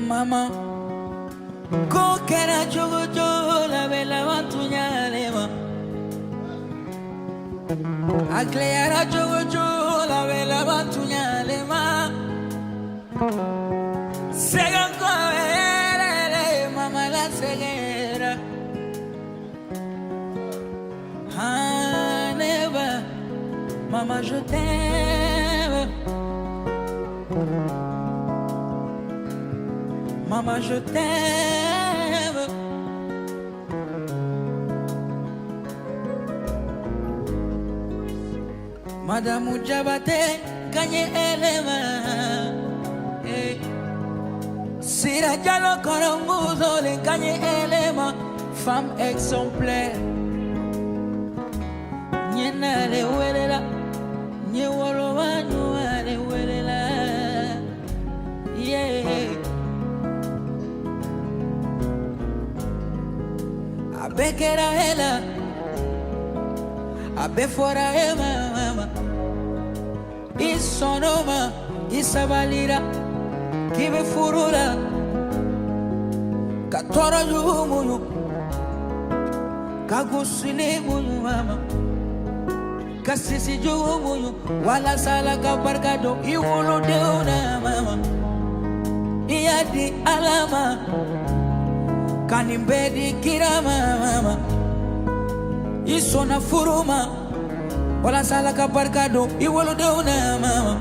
Mama, ko kera jogo jogo la bela bantunya lema. Aglera jogo jogo la bela bantunya lema. Segan ko mama la segera. Haneba, mama je t'aime. Maman, je t'aime. Madame Oudjabate, gagné élément. Sira Diallo Koromouzo, les gagné élément. Femme exemplaire. Nyena le welela, nye wolowa nyua le welela. Yeah. Abe kera hela, abe fora ema mama. Isonoma, isabalira, kibe furura. Katoro yumuyu, kagusile muyu mama. Kasisi yumuyu, wala sala kabargado, iwulu deuna mama. Iyadi alama. Kanimbedi kirama mama. Isona furuma. Wala sala kabarkado. Iwolo deuna mama.